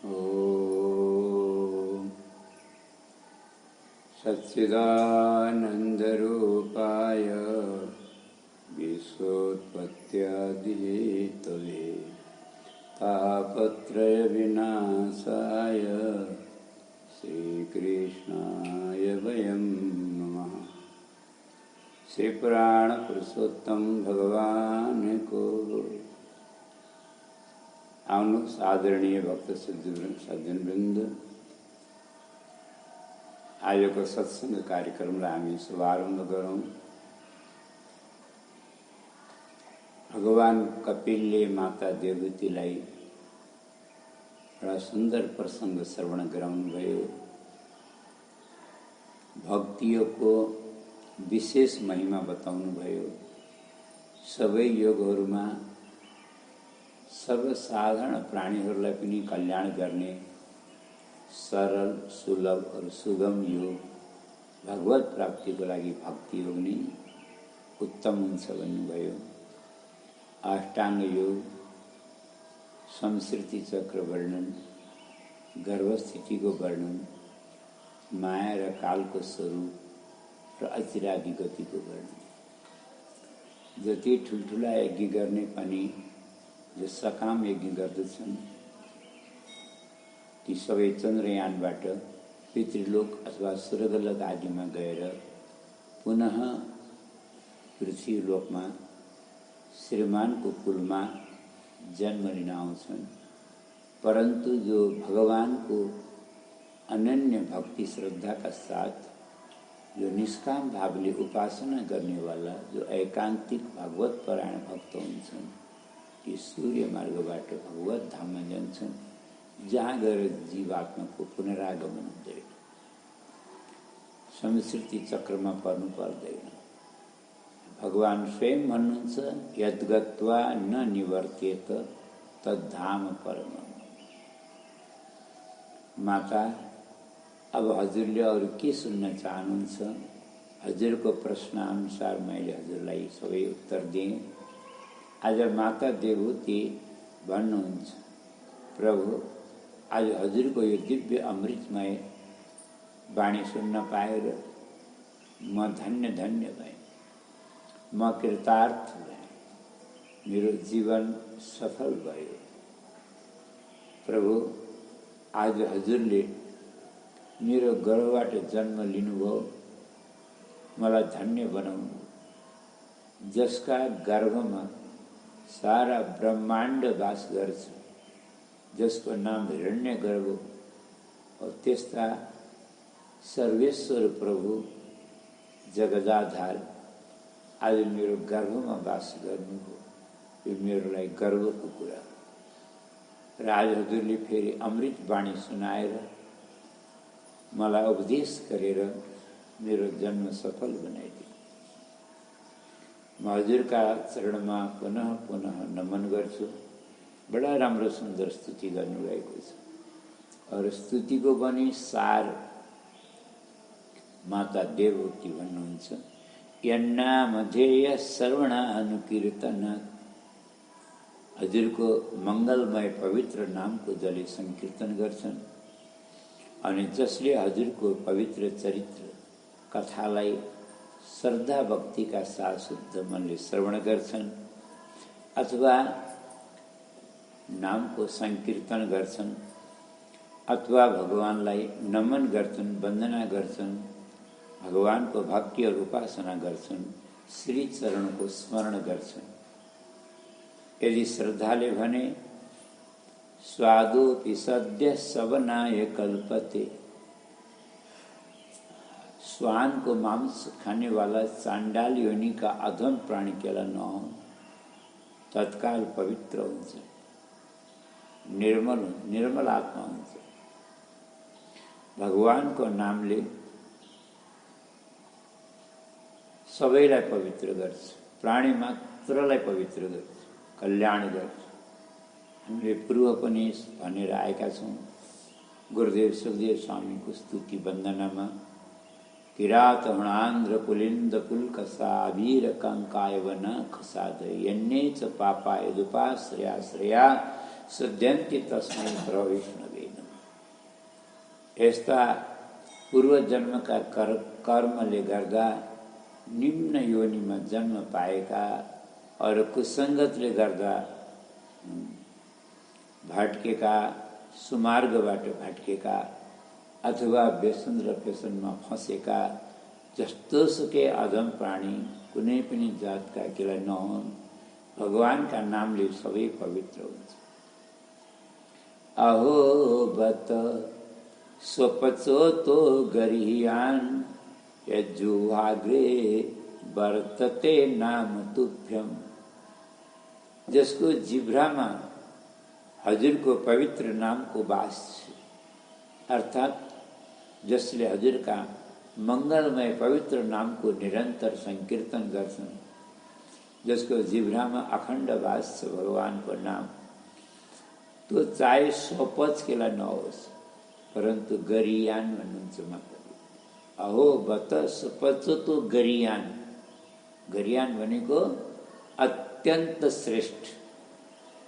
ओम सच्चिदानंदरूपाय विश्वोत्पत्त्यादिहेतवे तापत्रय विनाशाय श्रीकृष्णाय वयं नमः। श्री पुराण पुरुषोत्तम भगवान को आउनुहोस् आदरणीय भक्त सज्जन वृन्द, आजको सत्संग कार्यक्रमलाई हामी शुभारम्भ गरौँ। भगवान कपिलले माता देवहूतिलाई एउटा सुन्दर प्रसङ्ग श्रवण गराउनुभयो। भक्तियोगको विशेष महिमा बताउनुभयो। सबै योगहरूमा सर्वसाधारण प्राणीहरूलाई पनि कल्याण गर्ने सरल, सुलभ और सुगम योग भगवत प्राप्तिको लागि भक्ति योग नै उत्तम हुन्छ भन्नुभयो। अष्टाङ्ग योग, संस्कृति चक्र वर्णन, गर्भस्थितिको वर्णन, माया र कालको स्वरूप र अचिरादि गतिको वर्णन। जति ठुल्ठुला यज्ञ गर्ने पनि जो सकाम यज्ञ गर्दछन् ती सबै चन्द्रयानबाट पितृलोक अथवा स्वर्गलोक आदिमा गएर पुनः पृथ्वीलोकमा श्रीमानको कुलमा जन्म लिन आउँछन्। परन्तु जो भगवानको अनन्य भक्ति श्रद्धाका साथ जो निष्काम भावले उपासना गर्नेवाला जो एकान्तिक भगवत परायण भक्त हुन्छन् ती सूर्य मार्गबाट भगवत धाममा जान्छन्, जहाँ गएर जीवात्माको पुनरागमन हुँदैन, संस्कृति चक्रमा पर्नु पर्दैन। भगवान स्वयं भन्नुहुन्छ यद्गत्वा न निवर्तेत तद्धाम परमम्। माता, अब हजुरले अरू के सुन्न चाहनुहुन्छ? हजुरको प्रश्न अनुसार मैले हजुरलाई सबै उत्तर दिएँ। आज माता देवहूति भन्नुहुन्छ, प्रभु आज हजुरको यो दिव्य अमृतमय वाणी सुन्न पाएर म धन्य धन्य भएँ, म कृतार्थ भएँ, मेरो जीवन सफल भयो। प्रभु आज हजुरले मेरो गर्भबाट जन्म लिनुभयो, मलाई धन्य बनाउनु, जसका गर्भमा सारा ब्रह्माण्ड वास गर्छ, जसको नाम हिरण्यगर्भ हो, और त्यस्ता सर्वेश्वर प्रभु जगदाधार आज मेरो गर्भमा वास गर्नुभयो। यो मेरो लागि गर्वको कुरा। र आज हजुरले फेरि अमृत वाणी सुनाएर मलाई उपदेश गरेर मेरो जन्म सफल बनाइदियो। म हजुरका चरणमा पुनः पुनः नमन गर्छु। बडा राम्रो सुन्दर स्तुति गर्नुभएको छ। और स्तुतिको पनि सार माता देवहूति भन्नुहुन्छ, यन्नामधेय श्रवणानुकीर्तन। हजुरको मङ्गलमय पवित्र नामको जसले संकीर्तन गर्छन् अनि जसले हजुरको पवित्र चरित्र कथालाई श्रद्धा भक्तिका साथ शुद्ध मनले श्रवण गर्छन् अथवा नामको संकीर्तन गर्छन् अथवा भगवानलाई नमन गर्छन्, वन्दना गर्छन्, भगवानको भक्ति और उपासना गर्छन्, श्री चरणको स्मरण गर्छन्। यदि श्रद्धाले भने स्वादोपि सद्य सवनाय कल्पते। श्वान को मांस खाने वाला चांडाल योनि का अधम प्राणी केला न हो, तत्काल पवित्र हुन्छ, निर्मल आत्मा हुन्छ। भगवानको नामले सबैलाई पवित्र गर्छ, प्राणी मात्रलाई पवित्र गर्छ, कल्याण गर्छ। हामीले पूर्व पनि भनेर आएका छौँ गुरुदेव सुखदेव स्वामीको स्तुति वन्दनामा, किरात हणान्द्र पुलिन्द पुल्कसावीर कंकाय वन खसाद यन्ने च पापा यदुपाश्रया श्रया सद्यन्ति तस्मै प्रविष्णवे नमः। यस्ता पूर्व जन्मका कर्मले गर्दा निम्न योनिमा जन्म पाएका अरू कुसङ्गतले गर्दा भट्केका, सुमार्गबाट भट्केका अथवा व्यसन र व्यसनमा फँसेका जस्तोसुकै अधम प्राणी कुनै पनि जातका किन नहुन्, भगवानका नामले सबै पवित्र हुन्छ। अहो बत स्वपचोतो गरियान यजुहाग्रे वर्तते नाम तुभ्यम। जसको जिब्रामा हजुरको पवित्र नामको वास छ, अर्थात जसले हजुरका मङ्गलमय पवित्र नामको निरन्तर संकीर्तन गर्छन्, जसको जिब्रामा अखण्ड वास छ भगवानको नाम, तो चाहे स्वपच केला नहोस् परन्तु गरियान भन्नुहुन्छ मतलब। अहो बत स्वपच तो गरियान, गरियान भनेको अत्यन्त श्रेष्ठ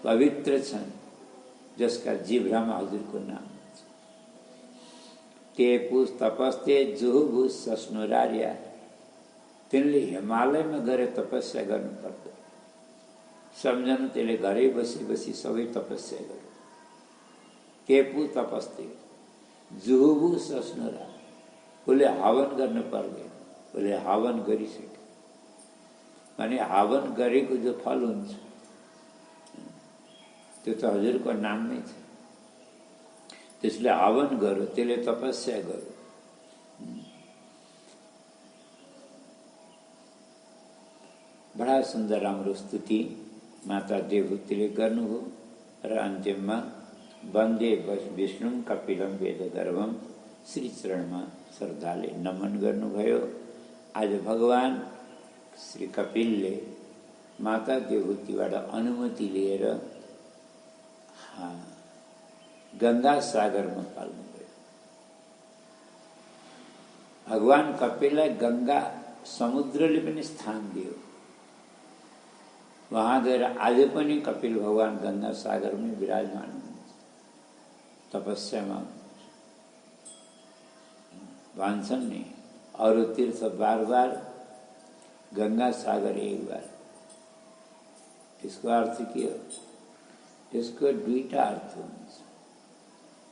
पवित्र छन् जसका जिब्रामा हजुरको नाम। ते पुस तपस्ते जुहुबु सस्नुरार्या, तिनले हिमालयमा गएर तपस्या गर्नु पर्छ। सम्झनु त्यसले घरै बसी बसी सबै तपस्या गर्यो। तेपु तपस्ते जुहुबु सस्नुरा, उसले हवन गर्नु पर्दैन, उसले हवन गरिसक्यो भने हवन गरेको जो फल हुन्छ त्यो त हजुरको नाममै छ। त्यसले हवन गर्यो, त्यसले तपस्या गर्यो। बडा सुन्दर राम्रो स्तुति माता देवहूतिले गर्नुभयो र अन्त्यमा वन्दे विष्णु कपिलम वेदगर्भम श्री चरणमा श्रद्धाले नमन गर्नुभयो। आज भगवान श्री कपिलले माता देवहूतिबाट अनुमति लिएर गंगा सागरमा फाल्नुभयो। भगवान कपिललाई गंगा समुद्रले पनि स्थान दियो। वहाँ गएर आज पनि कपिल भगवान गंगा सागरमै विराजमान हुनुहुन्छ, तपस्यामा भन्छन् नि अरू तीर्थ बार बार, गंगा सागर एक बार। यसको अर्थ के हो? यसको दुईटा अर्थ हुन्छ।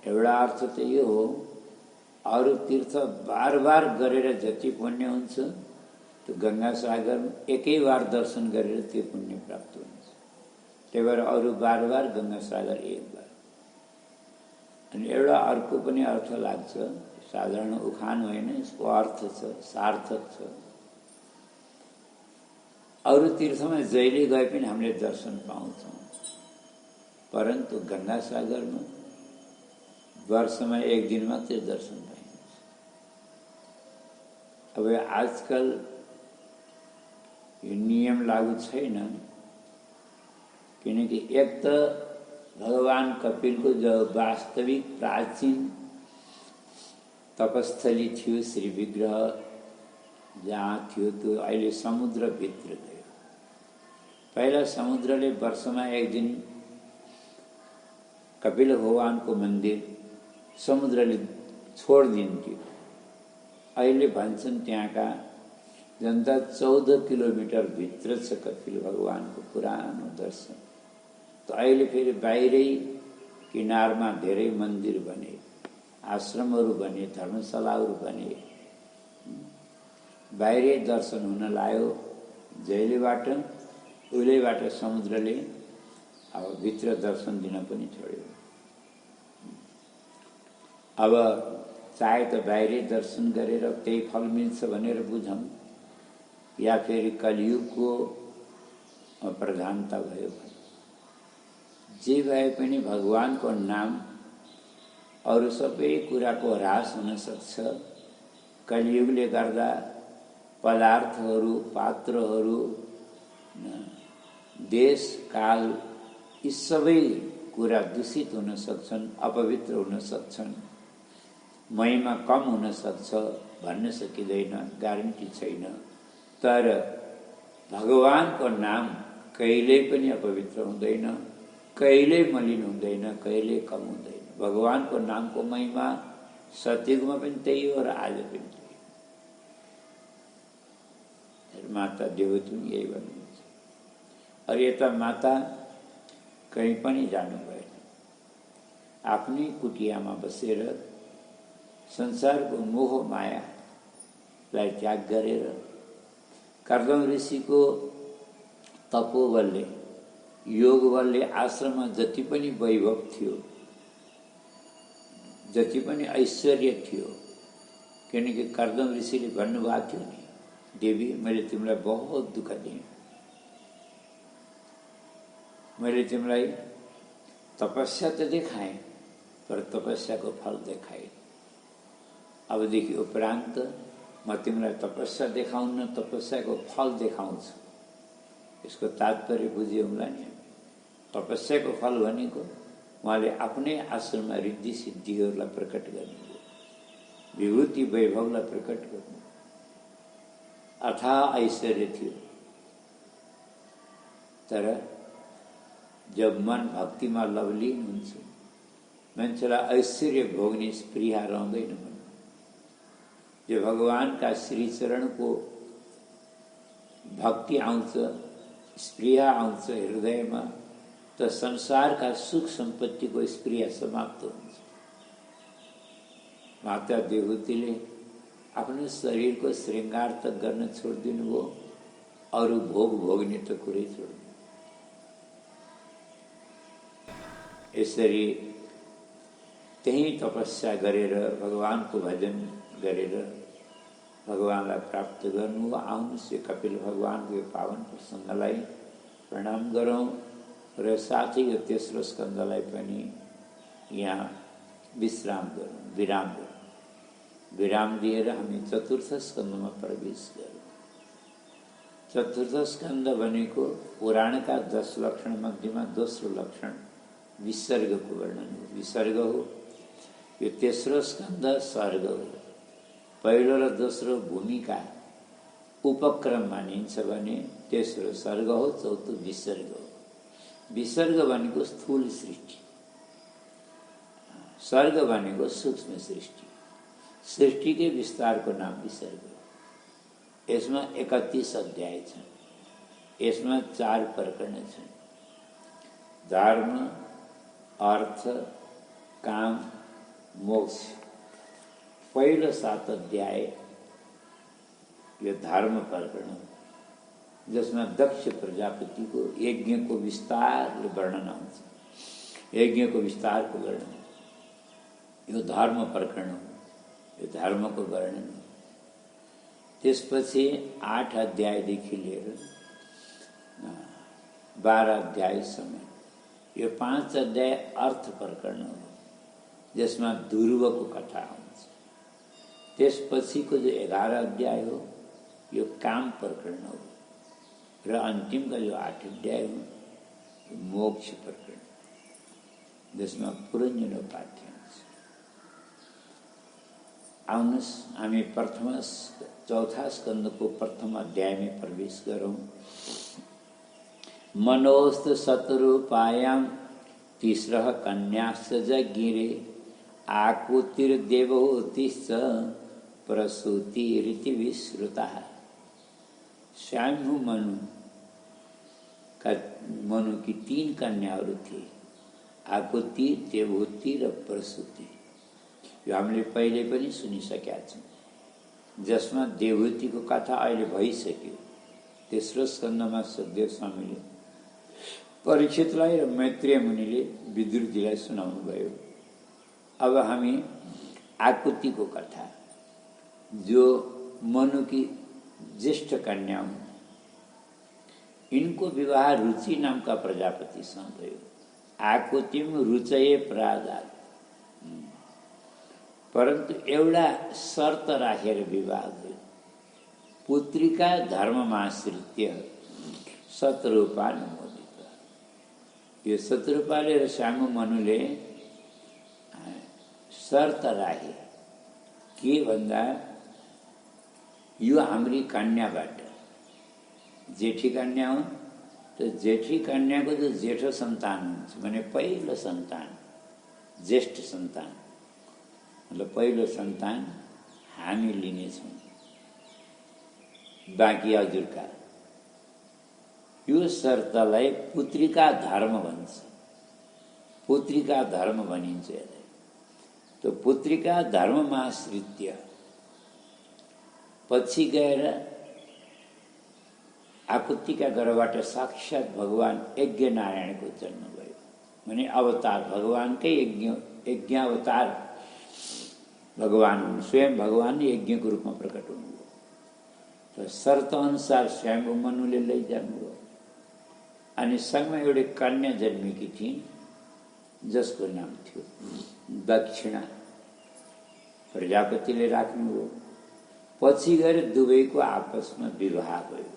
एउटा अर्थ त यो हो, अरू तीर्थ बार बार गरेर जति पुण्य हुन्छ त्यो गंगा सागर एकै बार दर्शन गरेर त्यो पुण्य प्राप्त हुन्छ। त्यही भएर अरू बार बार गंगा सागर एक बार। अनि एउटा अर्को पनि अर्थ लाग्छ, साधारण उखान होइन, यसको अर्थ छ, सार्थक छ। अरू तीर्थमा जहिले गए पनि हामीले दर्शन पाउँछौँ, परन्तु गंगा सागरमा वर्षमा एक दिन मात्रै दर्शन पाइन्छ। अब आजकल यो नियम लागू छैन, किनकि एक त भगवान कपिलको जो वास्तविक प्राचीन तपस्थली थियो, श्री विग्रह जहाँ थियो त्यो अहिले समुद्रभित्र गयो। पहिला समुद्रले वर्षमा एक दिन कपिल भगवानको मन्दिर समुद्रले छोडिदिन्थ्यो। अहिले भन्छन् त्यहाँका जनता 14 किलोमिटर भित्र छ कपिल भगवानको पुरानो दर्शन। त अहिले फेरि बाहिरै किनारमा धेरै मन्दिर बने, आश्रमहरू बने, धर्मशालाहरू बने, बाहिरै दर्शन हुन लाग्यो। जहिलेबाट उहिलेबाट समुद्रले अब भित्र दर्शन दिन पनि छोड्यो। अब चाहे त बाहिरै दर्शन गरेर त्यही फल मिल्छ भनेर बुझौँ, या फेरि कलियुगको प्रधानता भयो। जे भए पनि भगवानको नाम अरू सबै कुराको ह्रास हुन सक्छ। कलियुगले गर्दा पदार्थहरू, पात्रहरू, देश काल यी सबै कुरा दूषित हुन सक्छन्, अपवित्र हुन सक्छन्, महिमा कम हुन सक्छ, भन्न सकिँदैन, ग्यारेन्टी छैन। तर भगवानको नाम कहिल्यै पनि अपवित्र हुँदैन, कहिल्यै मलिन हुँदैन, कहिल्यै कम हुँदैन। भगवानको नामको महिमा सतयुगमा पनि त्यही हो र आज पनि त्यही। माता देवती पनि यही भन्नुहुन्छ। अरू यता माता कहीँ पनि जानु भएन, आफ्नै कुटियामा बसेर संसारको मोह मायालाई त्याग गरेर कर्दम ऋषिको तपोबलले योग बलले आश्रममा जति पनि वैभव थियो, जति पनि ऐश्वर्य थियो, किनकि कर्दम ऋषिले भन्नुभएको थियो नि, देवी मैले तिमीलाई बहुत दुःख दिएँ, मैले तिमीलाई तपस्या त देखाएँ तर तपस्याको फल देखाएँ। अबदेखि उपरान्त म तिमीलाई तपस्या देखाउन्न, तपस्याको फल देखाउँछु। यसको तात्पर्य बुझ्यौँला नि। तपस्याको फल भनेको उहाँले आफ्नै आश्रममा रिद्धि सिद्धिहरूलाई प्रकट गर्नुभयो, विभूति वैभवलाई प्रकट गर्नु, अथाह ऐश्वर्य थियो। तर जब मन भक्तिमा लवलीन हुन्छ, मान्छेलाई ऐश्वर्य भोग्ने स्पृहा रहँदैन। जो भगवानका श्री चरणको भक्ति आउँछ, स्पृहा आउँछ हृदयमा, त संसारका सुख सम्पत्तिको स्पृहा समाप्त हुन्छ। माता देवतीले आफ्नो शरीरको श्रृङ्गार त गर्न छोडिदिनु भयो, अरू भोग भोग्ने त कुरै छोड्नु। यसरी त्यही तपस्या गरेर भगवानको भजन गरेर भगवानलाई प्राप्त गर्नु। आउनुहोस् यो कपिल भगवानको यो पावन प्रसङ्गलाई प्रणाम गरौँ र साथै यो तेस्रो स्कन्धलाई पनि यहाँ विश्राम गरौँ, विराम गरौँ। विराम दिएर हामी चतुर्थ स्कन्धमा प्रवेश गरौँ। चतुर्थ स्कन्ध भनेको पुराणका 10 लक्षण मध्येमा दोस्रो लक्षण विसर्गको वर्णन हो, विसर्ग हो। यो तेस्रो स्कन्ध सर्ग हो। पहिलो र दोस्रो भूमिका उपक्रम मानिन्छ भने तेस्रो सर्ग हो, चौथो विसर्ग हो। विसर्ग भनेको स्थूल सृष्टि, सर्ग भनेको सूक्ष्म सृष्टि। सृष्टिकै विस्तारको नाम विसर्ग हो। यसमा 31 अध्याय छन्। यसमा 4 प्रकरण छन्, धर्म, अर्थ, काम, मोक्ष। पहिलो 7 अध्याय यो धर्म प्रकरण हो, जसमा दक्ष प्रजापतिको यज्ञको विस्तारले वर्णन आउँछ। यज्ञको विस्तारको वर्णन यो धर्म प्रकरण हो, यो धर्मको वर्णन हो। त्यसपछि 8 अध्यायदेखि लिएर 12 अध्यायसम्म यो 5 अध्याय अर्थ प्रकरण हो, जसमा ध्रुवको कथा आउँछ। त्यसपछिको जो 11 अध्याय हो यो काम प्रकरण हो र अन्तिमका जो 8 अध्याय हो यो मोक्ष प्रकरण, जसमा पुरञ्जनोपाख्यान छ। आउनुहोस् हामी चौथा स्कन्धको प्रथम अध्यायमा प्रवेश गरौँ। मनोस्त शतरूपायां तिस्रः कन्याश्च जज्ञिरे आकुतिर्देवहूतिश्च प्रसूतिरिति विश्रुतः। स्वयं मनु की 3 कन्याहरू थिए, आकुति, देवहूति र प्रसूति। यो हामीले पहिले पनि सुनिसकेका छौँ, जसमा देवहूतिको कथा अहिले भइसक्यो। तेस्रो स्कन्धमा सुखदेव स्वामीले परीक्षितलाई र मैत्रेय मुनिले विदुरजीलाई सुनाउनु भयो। अब हामी आकुतिको कथा, जो मनु की ज्येष्ठ कन्या हुन्, इनको विवाह रुचि नामका प्रजापतिसँग भयो। आकुतिम रुचये प्रादात्, परन्तु एउटा शर्त राखेर विवाह भयो। पुत्रिका धर्ममाश्रित्य शतरूपानुमोदित। यो शतरूपाले र श्यामु मनुले शर्त राखे के भन्दा यो हाम्री कन्याबाट जेठी कन्या हुन्, त जेठी कन्याको जो जेठो सन्तान हुन्छ भने पहिलो सन्तान, ज्येष्ठ सन्तान, मतलब पहिलो सन्तान हामी लिनेछौँ, बाँकी हजुरका। यो शर्तलाई पुत्रिका धर्म भन्छ। पुत्रिका धर्म भनिन्छ यसलाई। तो पुत्रिका धर्ममा आश्रित्य पछि गएर आकुतिका गर्भबाट साक्षात भगवान यज्ञ नारायणको जन्म भयो भने अवतार भगवानकै यज्ञावतार भगवान हुन्। स्वयं भगवान यज्ञको रूपमा प्रकट हुनुभयो। र शर्त अनुसार स्वयं मनुले लैजानुभयो। अनि सँगमा एउटी कन्या जन्मेकी थिइन् जसको नाम थियो दक्षिणा। प्रजापतिले राख्नुभयो। पछि गएर दुवैको आपसमा विवाह भयो।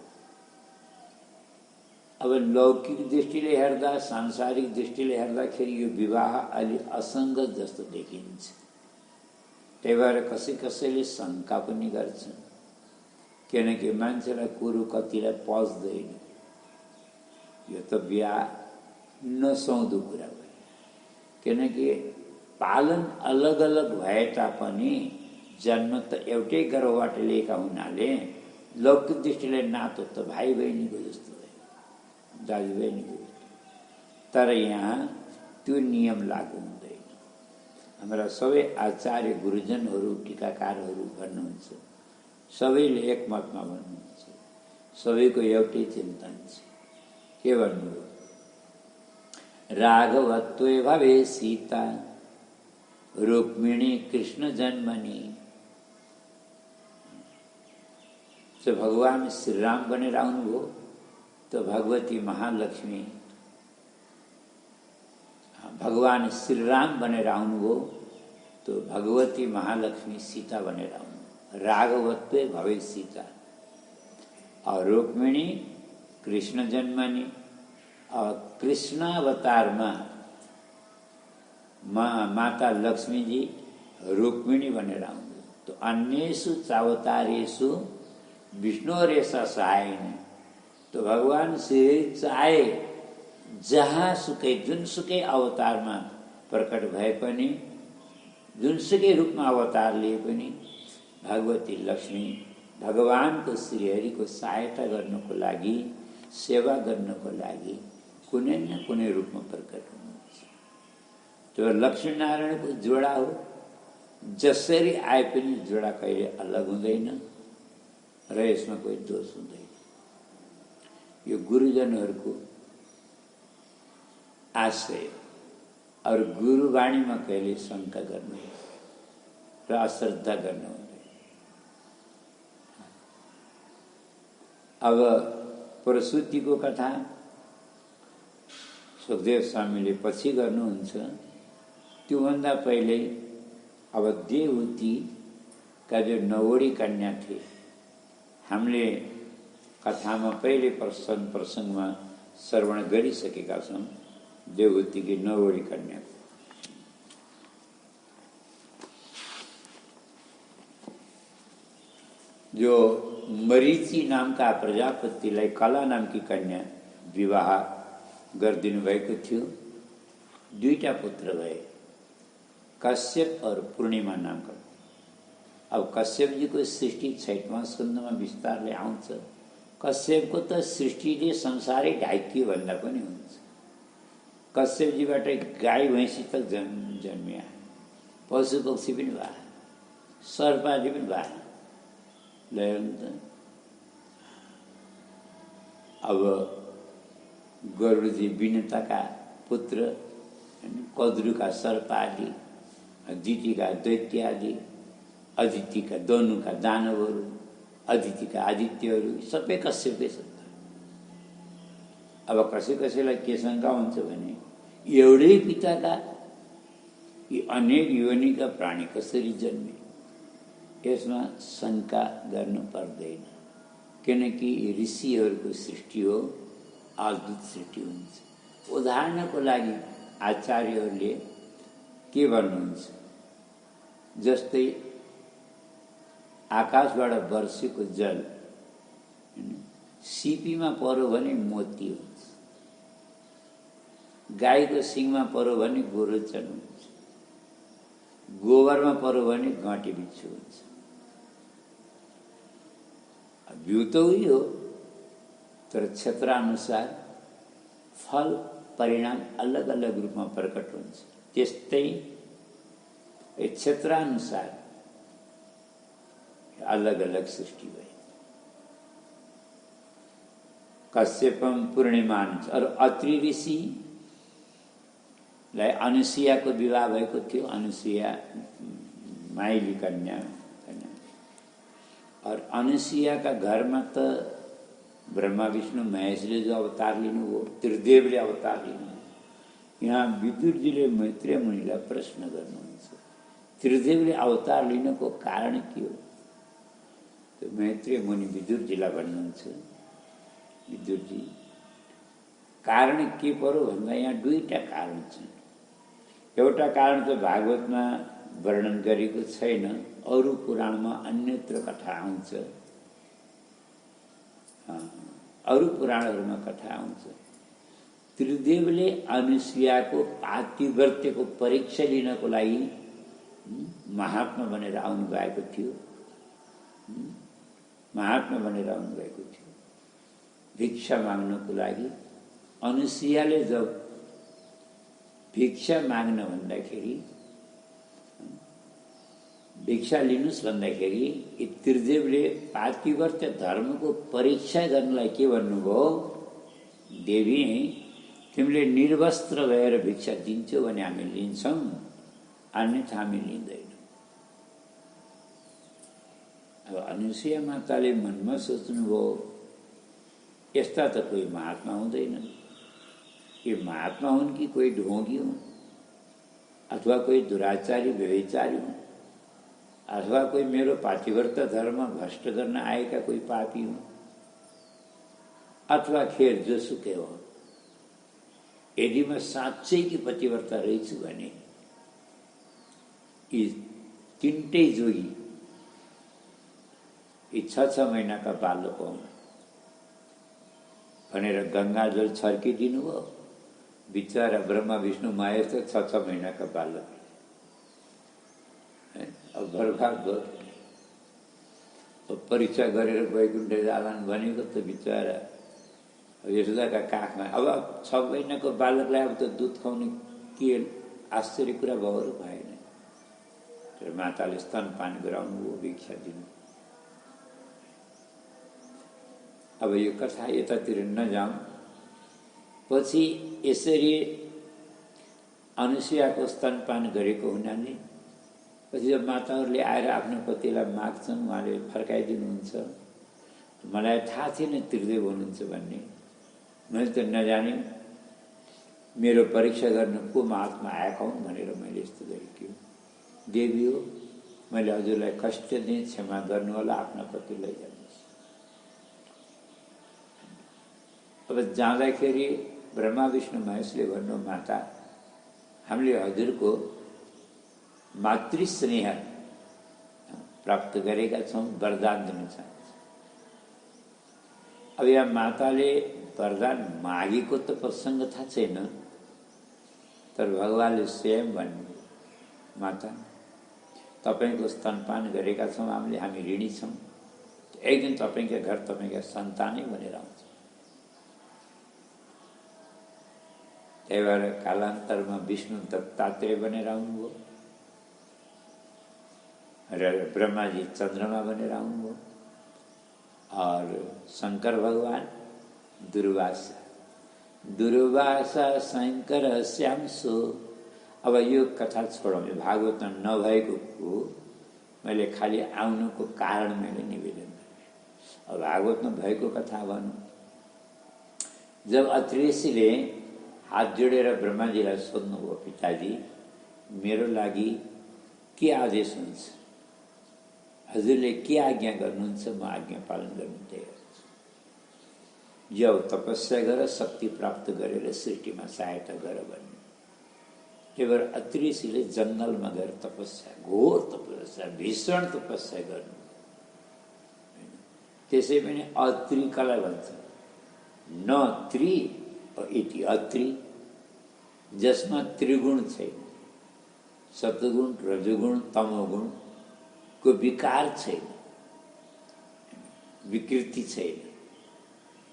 अब लौकिक दृष्टिले हेर्दा, सांसारिक दृष्टिले हेर्दाखेरि यो विवाह अलि असङ्गत जस्तो देखिन्छ। त्यही भएर कसैले शङ्का पनि गर्छन्, किनकि मान्छेलाई कुरो कतिलाई पच्दैन। यो त बिहा नसुहाउँदो कुरा भयो, किनकि पालन अलग अलग भए तापनि जन्म त एउटै गर्भबाट लिएका हुनाले लौकिक दृष्टिले नातो त भाइ बहिनीको जस्तो भयो, दाजुबहिनीको जस्तो। तर यहाँ त्यो नियम लागू हुँदैन। हाम्रा सबै आचार्य गुरुजनहरू टीकाकारहरू भन्नुहुन्छ, सबैले एकमतमा भन्नुहुन्छ, सबैको एउटै चिन्तन छ। के भन्नुभयो? राघवत्वे भवे सीता रुक्मिणी कृष्ण जन्मनी। तो भगवान श्री राम बनेर आउनुभयो, तो भगवती महालक्ष्मी, भगवान श्री राम बनेर आउनुभयो, तो भगवती महालक्ष्मी सीता बनेर आउनुभयो। राघवत्वे भवे सीता। और रुक्मिणी कृष्ण जन्मनी। और कृष्णावतारमा माता लक्ष्मी जी रुक्मिणी बनेर आउनुभयो। तो अन्येषु चावतारेषु विष्णुरेषा सहायिनी। तो भगवान श्री चाहे जहाँ सुकै जुनसुकै अवतारमा प्रकट भए पनि, जुनसुकै रूपमा अवतार लिए पनि भगवती लक्ष्मी भगवानको श्रीहरिको सहायता गर्नको लागि, सेवा गर्नको लागि कुनै न कुनै रूपमा प्रकट हुनुहुन्छ। त्यो लक्ष्मीनारायणको जोडा हो। जसरी आए पनि जोडा कहिले अलग हुँदैन र यसमा कोही दोष हुँदैन। यो गुरुजनहरूको आशय और गुरुवाणीमा कहिले शङ्का गर्नु र अश्रद्धा गर्नु हुँदैन। अब प्रसूतिको कथा सुखदेव स्वामीले पछि गर्नुहुन्छ। त्योभन्दा पहिले अब देवहूतिका जो 9 कन्या थिए, हामीले कथामा पहिले प्रसङ्गमा श्रवण गरिसकेका छौँ। देवहूतिकी 9 कन्या, जो मरीचि नामका प्रजापतिलाई कला नामकी कन्या विवाह गरिदिनु भएको थियो। 2टा पुत्र भए, कश्यप और पूर्णिमा नामका। अब कश्यप जी को सृष्टि 6वां स्कन्धमा विस्तारले आउँछ। कश्यपको त सृष्टिले संसारै ढाकियो भन्दा पनि हुन्छ। कश्यप जीबाट गाई भैँसी तक जन्मिया, पशु पक्षी पनि भए, सर्पादि पनि भए। अब गरुडजी विनताका पुत्र, कद्रुका सर्प आदि, दितिका दैत्य आदि, अदितिका दनुका दानवहरू, अदितिका आदित्यहरू सबै कश्यपकै सन्तान। अब कसैलाई के शङ्का हुन्छ भने एउटै पिताका यी अनेक योनिका प्राणी कसरी जन्मे? यसमा शङ्का गर्नु पर्दैन, किनकि ऋषिहरूको सृष्टि हो, अद्भुत सृष्टि हुन्छ। उदाहरणको लागि आचार्यहरूले के भन्नुहुन्छ? जस्तै आकाशबाट वर्षेको जल सिपीमा पर्यो भने मोती हुन्छ, गाईको सिङमा पर्यो भने गोरोचन हुन्छ, गोबरमा पर्यो भने घाँटी बिच्छु हुन्छ। बिउ त उही हो, तर क्षेत्रानुसार फल परिणाम अलग अलग रूपमा प्रकट हुन्छ। त्यस्तै क्षेत्रानुसार अलग अलग सृष्टि भयो। कश्यपम पूर्णिमान अरू अत्रि ऋषिलाई अनुसुयाको विवाह भएको थियो। अनुसुया माइली कन्या हैन। और अनुसुयाका घरमा त ब्रह्मा विष्णु महेशले जो अवतार लिनुभयो, त्रिदेवले अवतार लिनुभयो। यहाँ विदुरजीले मैत्रेय मुनिलाई प्रश्न गर्नुहुन्छ, त्रिदेवले अवतार लिनको कारण के हो? तो मैत्रेय मुनि विदुरजीलाई भन्नुहुन्छ, विदुरजी कारण के पर्यो भन्दा यहाँ दुईटा कारण छन्। एउटा कारण त भागवतमा वर्णन गरेको छैन, अरू पुराणमा अन्यत्र कथा आउँछ। अरू पुराणहरूमा कथा आउँछ। त्रिदेवले अनुसुयाको पातिव्रत्यको परीक्षा लिनको लागि महात्मा बनेर आउनु भएको थियो। महात्मा बनेर आउनु भएको थियो भिक्षा माग्नको लागि। अनुसुयाले जब भिक्षा माग्न भन्दाखेरि, भिक्षा लिनुस् भन्दाखेरि त्रिदेवले पातिव्रत्य धर्मको परीक्षा गर्नलाई के भन्नुभयो, देवी तिमीले निर्वस्त्र भएर भिक्षा दिन्छौ भने हामी लिन्छौँ, अन्यथा हामी लिँदैनौँ। अब अनुसुया माताले मनमा सोच्नुभयो, यस्ता त कोही महात्मा हुँदैनन्। ये महात्मा हुन् कि कोही ढोंगी हुन्, अथवा कोही दुराचारी व्यभिचारी हुन्, अथवा कोही मेरो पातिव्रत धर्म भ्रष्ट गर्न आएका कोही पापी हुन्, अथवा खेर जोसुकै हो। यदि म साँच्चै कि पतिव्रता रहेछु भने यी तीनटै जोगी यी 6 महिनाका बालक हुन् भनेर गंगाजल छर्किदिनु भयो। बिचारा ब्रह्मा विष्णु महेश त 6 महिनाका बालक, अब बर्बाद भयो। परीक्षा गरेर वैकुण्ठ जालान् भनेको त बिचारा यशोदाका काखमा। अब 6 महिनाको बालकलाई अब त दुध खुवाउने के आश्चर्य कुरा भयो र भएन। तर माताले स्तनपान गराउनु हो, भिक्षा दिनु। अब यो कथा यतातिर नजाउँ। पछि यसरी अनुसुयाको स्तनपान गरेको हुनाले पछि जब माताहरूले आएर आफ्नो पतिलाई माग्छन्, उहाँले फर्काइदिनुहुन्छ। मलाई थाहा थिएन त्रिदेव हुनुहुन्छ भन्ने, मैले त नजाने। मेरो परीक्षा गर्न को महात्मा आएका हुन् भनेर मैले यस्तो गरेको। देवी हो, मैले हजुरलाई कष्ट दिएँ, क्षमा गर्नुहोला, आफ्ना पतिलाई जानुहोस्। अब जाँदाखेरि ब्रह्मा विष्णु महेशले भन्नु, माता हामीले हजुरको मातृस्नेह प्राप्त गरेका छौँ, वरदान दिन चाहन्छ। अब यहाँ माताले वरदान मागेको त प्रसङ्ग थाहा छैन, तर भगवानले स्वयं भन्नु, माता तपाईँको स्तनपान गरेका छौँ हामीले, हामी ऋणी छौँ। एक दिन तपाईँका घर तपाईँका सन्तानै भनेर आउँछ। त्यही भएर कालान्तरमा विष्णु दत्तात्रेय बनेर आउनुभयो र ब्रह्माजी चन्द्रमा बनेर आउनुभयो और शंकर भगवान दुर्वासा शंकर श्यामसो। अब यो कथा छोडौँ, यो भागवतमा नभएको हो। मैले खालि आउनुको कारण मैले निवेदन गरेँ। अब भागवतमा भएको कथा भनौँ। जब अत्रि ऋषिले हात जोडेर ब्रह्माजीलाई सोध्नुभयो, पिताजी मेरो लागि के आदेश हुन्छ, हजुरले के आज्ञा गर्नुहुन्छ, म आज्ञा पालन गर्न तयार छु। जाऊ तपस्या गर, शक्ति प्राप्त गरेर सृष्टिमा सहायता गर भन्ने। त्यही भएर अत्रि ऋषिले जङ्गलमा गएर तपस्या, घोर तपस्या, भीषण तपस्या गर्नु। त्यसै पनि अत्रि कसलाई भन्छ, न त्रि इति अत्रि, जसमा त्रिगुण छैन, सत्गुण रजोगुण तमोगुण को विकार छैन, विकृति छैन,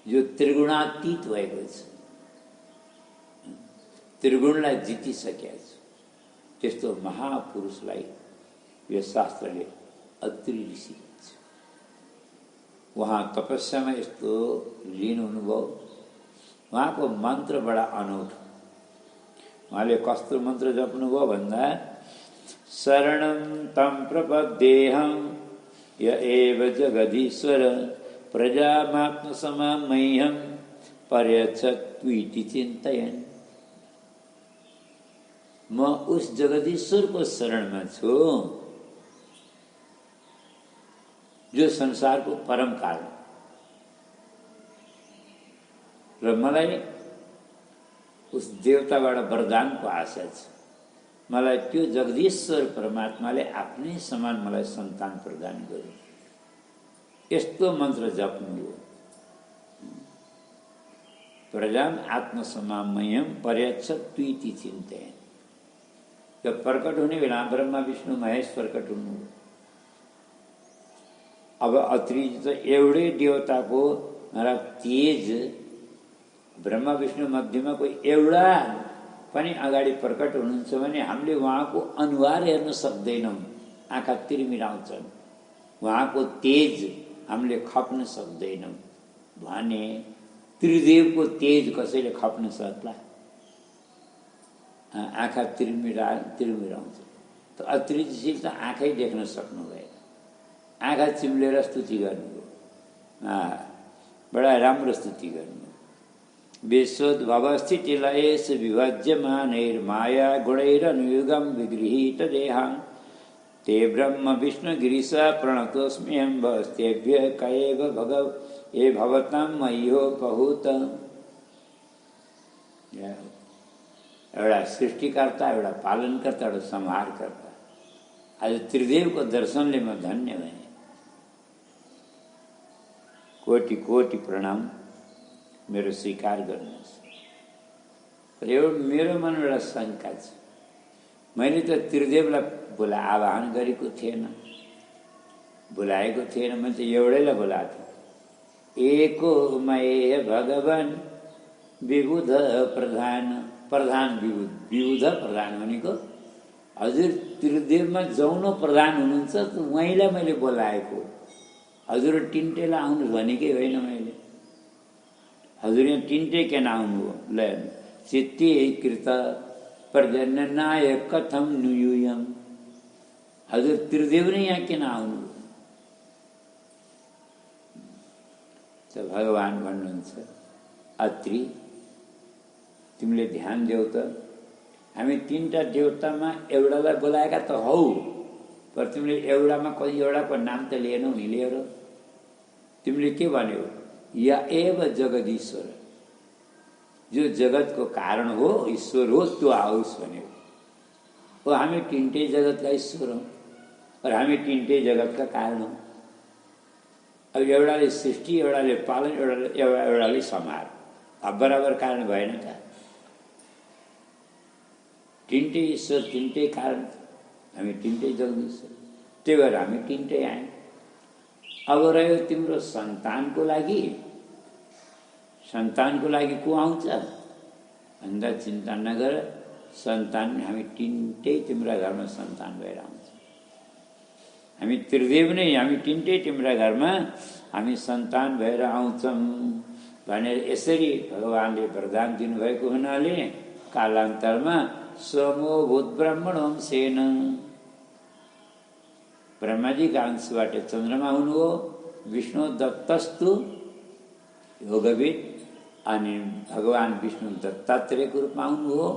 जो त्रिगुणातीत भएको छ, त्रिगुणलाई जितिसकेको छ। त्यस्तो महापुरुषलाई यो शास्त्रले अत्रि ऋषि भन्छ। उहाँ तपस्यामा यस्तो लीन हुनुभयो। उहाँको मन्त्र बडा अनौठो। उहाँले कस्तो मन्त्र जप्नुभयो भन्दा शरणं तं प्रपद्येऽहं य एव जगदीश्वर प्रजामात्मसमां मह्यं पर्यच्छतु इति चिन्तयन्। म उस जगदीश्वरको शरणमा छु जो संसारको परम कारण, र मलाई उस देवताबाट वरदानको आशा छ। मलाई त्यो जगदीश्वर परमात्माले आफ्नै समान मलाई सन्तान प्रदान गर्यो। यस्तो मन्त्र जप्नु हो। प्रजाम आत्मसमामयम पर्यच्छतु इति चिन्तयन्। जब प्रकट हुने बेला ब्रह्मा विष्णु महेश प्रकट हुनु। अब अत्रि त एउटै देवताको तेज ब्रह्मा विष्णु मध्येमा कोही एउटा पनि अगाडि प्रकट हुनुहुन्छ भने हामीले उहाँको अनुहार हेर्न सक्दैनौँ। आँखा तिरमिराउँछन्। उहाँको तेज हामीले खप्न सक्दैनौँ भने त्रिदेवको तेज कसैले खप्न सक्ला? आँखा तिरमिराउँछ। त अत्रिजीले त आँखै देख्न सक्नु भएन। आँखा चिम्लेर स्तुति गर्नुभयो। बडा राम्रो स्तुति गर्नु। विश्वोद्भवस्थितिलयेष विभज्यमानैर्माया गुणैरनुयुगं विगृहीत देहान् ते ब्रह्म विष्णु गिरीशा प्रणतोऽस्म्यहं भवस्तेभ्यः कएव भगव ये भवतां मह्योपहूत। एउटा सृष्टिकर्ता, एउटा पालनकर्ता, एउटा संहारकर्ता। आज त्रिदेवको दर्शनले म धन्य भएँ। कोटि कोटि प्रणाम। मेरो स्वीकार गर्नुहोस्। तर मेरो मनमा एउटा शङ्का छ। मैले त त्रिदेवलाई आवाहन गरेको थिएन, बोलाएको थिएन। मैले त एउटैलाई बोलाएको थिएँ। एको मय भगवान विबुध प्रधान। प्रधान विबुध, विबुध प्रधान भनेको हजुर त्रिदेवमा जौनो प्रधान हुनुहुन्छ, उहाँलाई मैले बोलाएको। हजुर टिन्टेलाई आउनु भनेकै होइन मैले। हजुर यहाँ टिन्टे किन आउनु हो? ल चित्ते कृत पर्जन्यनाय कथम नुयूयम। हजुर त्रिदेव नै यहाँ किन आउनु? त भगवान भन्नुहुन्छ अत्रि तिमीले ध्यान देऊ त। हामी तीनटा देवतामा एउटालाई बोलाएका त हौ, पर तिमीले एउटामा कति एउटाको नाम त लिएनौ नि। लिएर तिमीले के भन्यौ? या एव जगदीश्वर, जो जगतको कारण हो, ईश्वर हो, त्यो आओस् भन्यो। हो हामी तिनटै जगतका ईश्वर हौँ, और हामी तिनटै जगतका कारण हौँ। अब एउटाले सृष्टि, एउटाले पालन, एउटाले संहार। अब बराबर कारण भएन त? तिनटै ईश्वर, तिनटै कारण, हामी तिनटै जगदीश्वर। त्यही भएर हामी तिनटै आयौँ। अब रह्यो तिम्रो सन्तानको लागि। सन्तानको लागि को आउँछ भन्दा चिन्ता नगर। सन्तान हामी तिनटै तिम्रा घरमा सन्तान भएर आउँछ। हामी त्रिदेव नै, हामी तिनटै तिम्रा घरमा हामी सन्तान भएर आउँछौँ भनेर यसरी भगवानले वरदान दिनुभएको हुनाले कालान्तरमा सोमो भूत ब्रह्मणोंसेन, ब्रह्माजीका अंशबाट चन्द्रमा हुनु हो। विष्णु दत्तस्तु योगविद, अनि भगवान विष्णु दत्तात्रेयको रूपमा आउनु हो।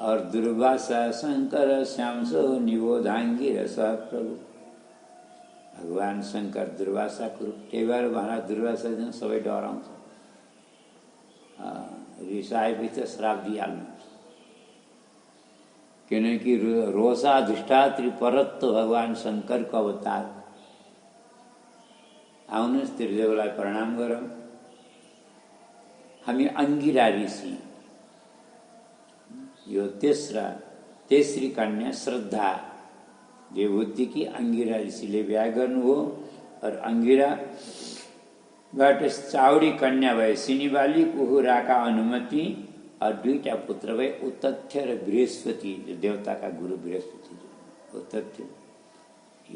और दुर्वासा शंकर श्यामसो निबोधाङ्गी रस प्रभु। भगवान शंकर दुर्वासाको रूप। त्यही भएर उहाँलाई दुर्वासा दिन सबै डराउँछ। रिसाएपछि श्राप दिइहाल्नु। किनकि रोषाधिष्ठात्री परत्व भगवान शंकरको अवतार। आउनुहोस् त्रिदेवलाई प्रणाम गरौँ। हामी अंगिरा ऋषि, यो तेस्रा तेस्री कन्या श्रद्धा देवहूति की अंगिरा ऋषिले बिहा गर्नु हो। और अंगिराबाट चाउडी कन्या भए सिनिबाली कुहुराका अनुमति और दुईटा पुत्र भए उत्तथ्य र बृहस्पति, जो देवताका गुरु बृहस्पति उत्तथ्य।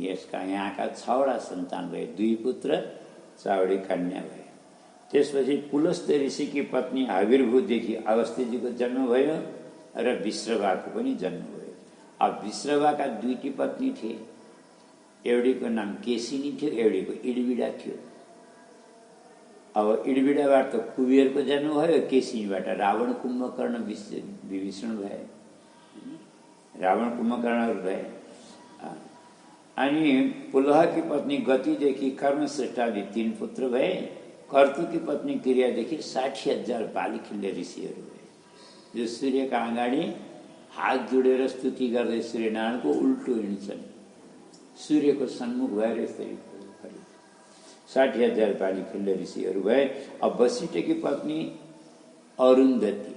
यसका यहाँका 6वटा सन्तान भए, 2 पुत्र चाउडी कन्या भए। त्यसपछि पुलस्त ऋषिकी पत्नी आविर्भूदेखि अगस्त्यजीको जन्म भयो र विश्रवाको पनि जन्म भयो। अब विश्रवाका 2टी पत्नी थिए, एउटीको नाम केसिनी थियो, एउटीको इडबिडा थियो। अब इडबिडाबाट त कुबेरको जन्म भयो, केसिनीबाट रावण कुम्भकर्ण विभीषण भए, रावण कुम्भकर्णहरू भए। अनि पुलहकी पत्नी गतिदेखि कर्मश्रेष्ठादि 3 पुत्र भए। कर्तुकी पत्नी क्रियादेखि 60,000 बाली खिल्ले ऋषिहरू भए, जो सूर्यका अगाडि हात जोडेर स्तुति गर्दै सूर्यनारायणको उल्टो हिँड्छन्। सूर्यको सन्मुख भएर यसरी 60,000 बाली खिल्ले ऋषिहरू भए। अब वशिष्ठकी पत्नी अरुन्धती,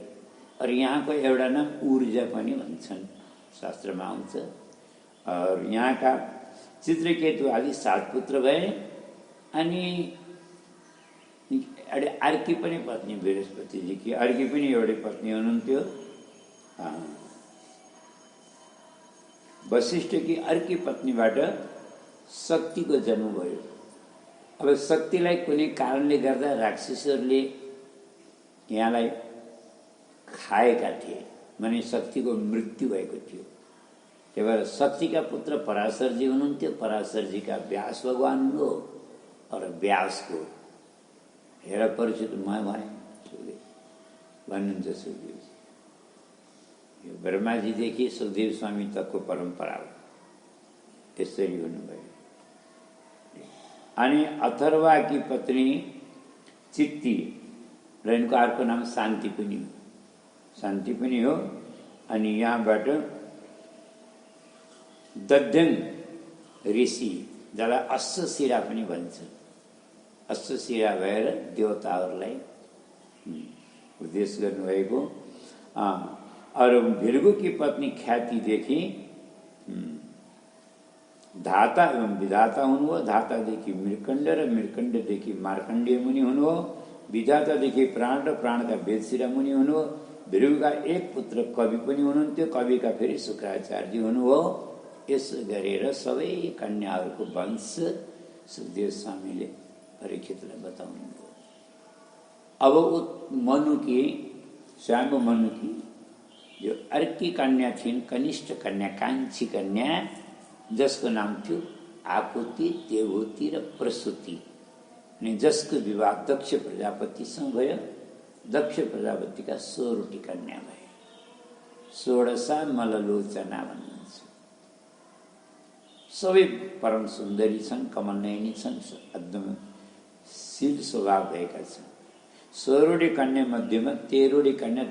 और यहाँको एउटा नाम ऊर्जा पनि भन्छन्, शास्त्रमा आउँछ। और यहाँका चित्रकेतु आदि 7 पुत्र भए। अनि अर्की पनि पत्नी बृहस्पतिजी कि अर्की पनि एउटै पत्नी हुनुहुन्थ्यो। वशिष्ठकी अर्की पत्नीबाट शक्तिको जन्म भयो। अब शक्तिलाई कुनै कारणले गर्दा राक्षसहरूले यहाँलाई खाएका थिए, माने शक्तिको मृत्यु भएको थियो। त्यही भएर शक्तिका पुत्र पराशरजी हुनुहुन्थ्यो। पराशरजीका व्यास भगवान हो। और व्यासको हेर परिचित म भएँ भन्नुहुन्छ सुखदेव। यो ब्रह्माजीदेखि सुखदेव स्वामी तकको परम्परा हो, त्यसरी हुनुभयो। अनि अथर्वाकी पत्नी चित्ती र यिनको अर्को नाम शान्ति पनि हो, शान्ति पनि हो। अनि यहाँबाट दध्यङ ऋषि, जसलाई अश्वशिरा पनि भन्छ, अश्वशिरा भएर देवताहरूलाई उपदेश गर्नुभएको। और भृगुकी पत्नी ख्यातिदेखि धाता एवं विधाता हुनुभयो। धातादेखि मृकण्ड र मृकण्डदेखि मार्कण्डेय मुनि हुनुभयो। विधातादेखि प्राण र प्राणका वेदशिरा मुनि हुनुभयो। भृगुका 1 पुत्र कवि पनि हुनुहुन्थ्यो। कविका फेरि शुक्राचार्य हुनुभयो। यसो गरेर सबै कन्याहरूको वंश सुखदेव स्वामीले परीक्षितलाई बताउनुभयो। अब मनुकी, स्वयं मनुकी जो अर्की कन्या थिइन्, कनिष्ठ कन्या, कान्छी कन्या, जसको नाम थियो आकुति, देवहूति र प्रसूति, अनि जसको विवाह दक्ष प्रजापतिसँग भयो। दक्ष प्रजापतिका 16 कन्या भए। 16 मललोचना भन्नुहुन्छ। सबै परम सुन्दरी छन्, कमलनयनी छन्, एकदम शील स्वभाव भएका छन्। 16 कन्या मध्येमा 13 कन्या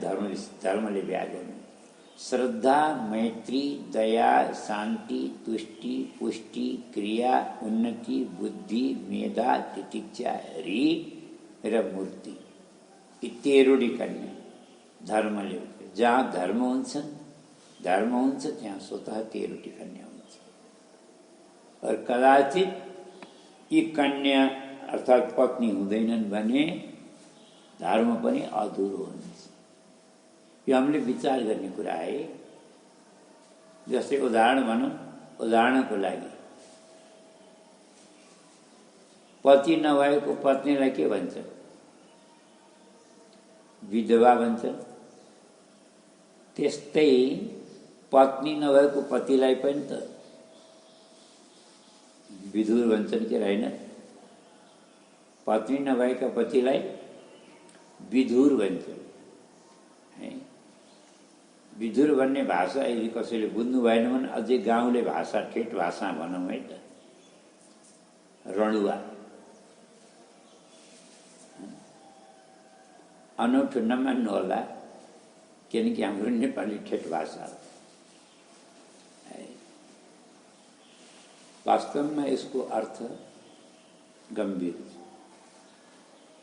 धर्मले बिहा गर्नु। श्रद्धा, मैत्री, दया, शान्ति, तुष्टि, पुष्टि, क्रिया, उन्नति, बुद्धि, मेधा, तितिक्षा, रि र मूर्ति, यी 13 कन्या धर्मले। जहाँ धर्म हुन्छ त्यहाँ स्वतः 13 कन्या हुन्छ। और कदाचित यी कन्या अर्थात् पत्नी हुँदैनन् भने धर्म पनि अधुरो हुन्छ। यो हामीले विचार गर्ने कुरा है। जस्तै उदाहरण भनौँ, उदाहरणको लागि पति नभएको पत्नीलाई के भन्छ? विधवा भन्छ। त्यस्तै पत्नी नभएको पतिलाई पनि त विधुर भन्छन् कि होइन? पत्नी नभएका पतिलाई विधुर भन्छन् है। विधुर भन्ने भाषा यदि कसैले बुझ्नु भएन भने अझै गाउँले भाषा, ठेट भाषा भनौँ है त, रणुवा। अनौठो नमान्नु होला, किनकि हाम्रो नेपाली ठेट भाषा हो। वास्तवमा यसको अर्थ गम्भीर छ।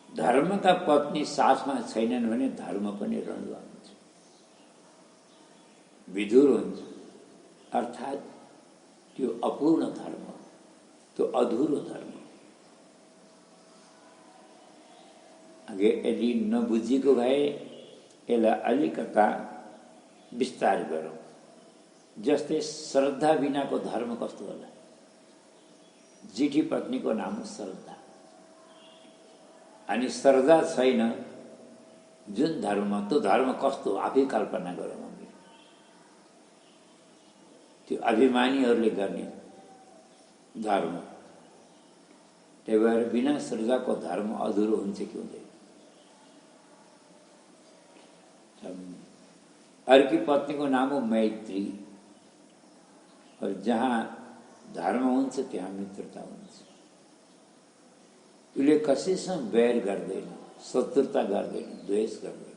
धर्मका पत्नी साथमा छैनन् भने धर्म पनि रणुवा हुन्छ। विधुर हुन्छ, अर्थात् त्यो अपूर्ण धर्म, त्यो अधुरो धर्म। यदि नबुझेको भए यसलाई अलिकता विस्तार गरौँ। जस्तै श्रद्धा बिनाको धर्म कस्तो होला? जेठी पत्नीको नाम हो श्रद्धा, अनि श्रद्धा छैन जुन धर्म, त्यो धर्म कस्तो आफै कल्पना गरौँ हामीले। त्यो अभिमानीहरूले गर्ने धर्म। त्यही भएर बिना श्रद्धाको धर्म अधुरो हुन्छ कि हुँदैन? अर्की पत्नीको नाम हो मैत्री, और जहाँ धर्म हुन्छ त्यहाँ मित्रता हुन्छ। उसले कसैसँग बैर गर्दैन, शत्रुता गर्दैन, द्वेष गर्दैन।